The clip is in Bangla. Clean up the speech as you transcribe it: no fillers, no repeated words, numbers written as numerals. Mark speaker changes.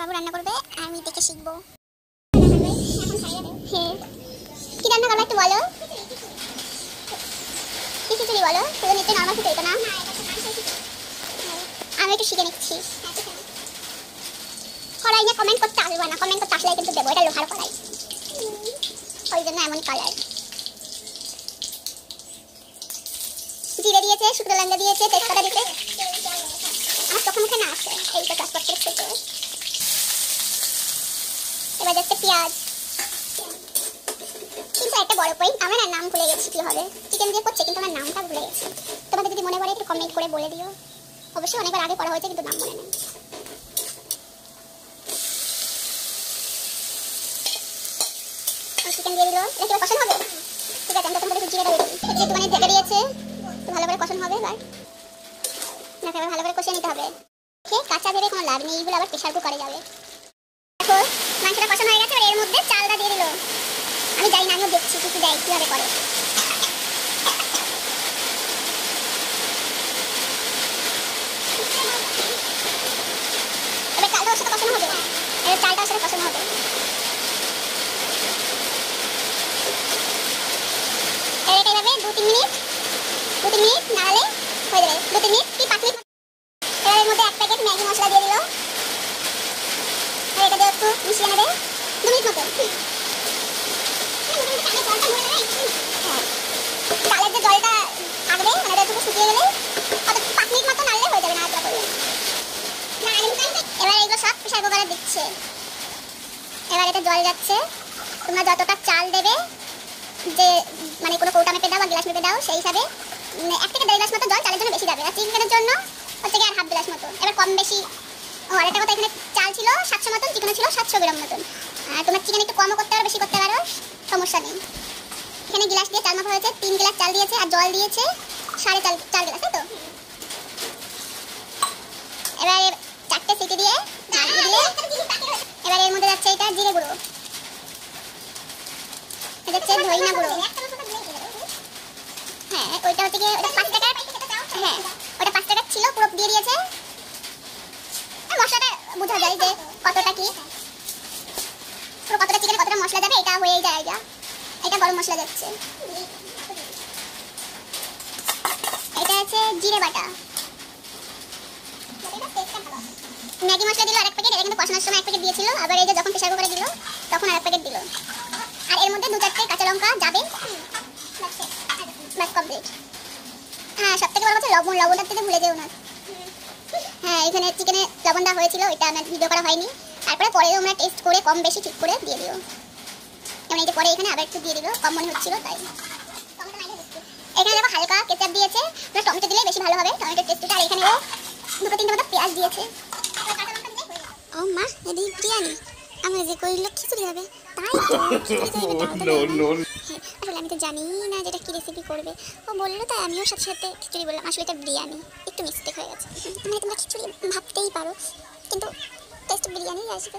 Speaker 1: বাবু রান্না করবে আর আমি দেখে শিখবো। হ্যাঁ, কি রান্না করবে একটু বলো। কি খিচুড়ি বলো? শুধু নিচে নর্মাল খিচুড়ি তো না? আমি একটু শিখে নিচ্ছি। কড়াই নিয়ে কমেন্ট করতে আসবে না, কমেন্ট করতে আসলে কিন্তু দেবো। এটা লোহার কড়াই, ওই জন্য এমন কালার। জিরে দিয়েছে, শুকনো লঙ্কা দিয়েছে, তেজপাতা দিয়েছে। আমার চোখে মুখে না আসে, এই তো চটপট করে খেতে। এবার যাচ্ছে পেঁয়াজ। কিন্তু একটা বড় পয়েন্ট, আমার না নাম ভুলে গেছি কি হবে। চিকেন দিয়ে করছে কিন্তু আমার নামটা ভুলে গেছি। তোমাদের যদি মনে পড়ে একটু কমেন্ট করে বলে দিও। অবশ্যই অনেকবার আগে করা হয়েছে কিন্তু নাম মনে নেই। চিকেন দিয়ে দিল, এটা কি কষানো হবে? ঠিক আছে, আমি প্রথম করে জিরেটা দিয়ে দিই। একটুখানি ঢেকে দিয়েছে, তো ভালো করে কষানো হবে। এবার এবার ভালো করে কষিয়ে নিতে হবে। কাঁচা ভেবে কোনো লাভ নেই, এইগুলো আবার প্রেশার কুকারে যাবে। দেখো মাংসটা কষানো হয়ে গেছে, এবার এর মধ্যে চালটা দিয়ে দিল। আমি জানি না, আমিও দেখছি কি কি দেয়, কীভাবে করে। এবার চালটা ওর সাথে কষানো হবে, এবার চালটা ওর সাথে কষানো হবে। এবার এইভাবে 2-3 মিনিট নাড়ালে হয়ে যাবে। 2-3 মিনিট কি 5 মিনিট। এবার এর মধ্যে 1 প্যাকেট ম্যাগি মশলা দিয়ে দিল। আর এটা দিয়ে একটু মিশিয়ে নেবে 2 মিনিট মতো। চালের যে জলটা থাকবে, মানে এটা একটু শুকিয়ে গেলে 5 মিনিট মতো নাড়লে হয়ে যাবে। নাড়াচাড়া করলে এবার এগুলো সব প্রেশার কুকারে দিচ্ছে। এবার এটা জল যাচ্ছে। তোমরা যতটা চাল দেবে, যে মানে কোনো কৌটা মেপে দাও বা গ্লাস মেপে দাও, সেই হিসাবে 1 থেকে 1.5 গ্লাস মতো জল চালের জন্য বেশি যাবে। আর চিকেনের জন্য হচ্ছে কি আর হাফ গ্লাস মতো। এবার কম বেশি। আর একটা কথা, এখানে চাল ছিল 700 মতন, চিকেন ছিল 700 গ্রাম মতন। আর তোমার চিকেন একটু কমও করতে পারো, বেশি করতে পারো, সমস্যা নেই। এখানে গ্লাস দিয়ে চাল মাপা হয়েছে, 3 গ্লাস চাল দিয়েছে আর জল দিয়েছে 4.5 গ্লাস, তাই তো? এবার 4টে সিটি দিয়ে এবার এর মধ্যে যাচ্ছে এটা জিরে গুঁড়ো, এটা হচ্ছে ধইনা গুঁড়ো। হ্যাঁ, ওইটা হচ্ছে গিয়ে 5 টাকার। হ্যাঁ, ওটা 5 টাকার ছিল, পুরো দিয়ে দিয়েছে। মশলাটা বোঝা যায় যে কতটা কি, পুরো কতটা চিকেনে কতটা মশলা যাবে, এটা হয়েই যায়। এটা গরম মশলা যাচ্ছে। এটা আছে জিরে বাটা। ম্যাগি মশলা দিল আরেক প্যাকেট, এটা কিন্তু কষানোর সময় 1 প্যাকেট দিয়েছিল, আবার এই যে যখন প্রেসার কুকারে দিল তখন আরেক প্যাকেট দিল। আর এর মধ্যে 2-4টে কাঁচা লঙ্কা যাবে। বাস কমপ্লিট। হ্যাঁ, সবথেকে বড় কথা লবণটা দিতে ভুলে যেও না। হ্যাঁ, এখানে চিকেনে লবণ দেওয়া হয়েছিল, এটা আমার ভিডিও করা হয়নি। তারপরে পরে তোমরা টেস্ট করে কম বেশি ঠিক করে দিয়ে দিও। যেমন এই যে পরে এখানে আবার একটু দিয়ে দিল, কম মনে হচ্ছিল তাই। এখানে দেখো হালকা কেচাপ দিয়েছে, টমেটো দিলে বেশি ভালো হবে, টমেটোর টেস্টটা। আর এখানে 2-3টে মতো পেঁয়াজ দিয়েছে। ও মা, এদি বিরিয়ানি আমার যে কইল খিচুড়ি হবে, তাই আসলে আমি তো জানি না যেটা কি রেসিপি করবে। ও বললো তাই আমিও সাথে সাথে খিচুড়ি বললাম। আসলে এটা বিরিয়ানি, একটু মিস্টেক হয়ে গেছে। মানে তোমরা খিচুড়ি ভাবতেই পারো, কিন্তু টেস্ট বিরিয়ানি আসবে।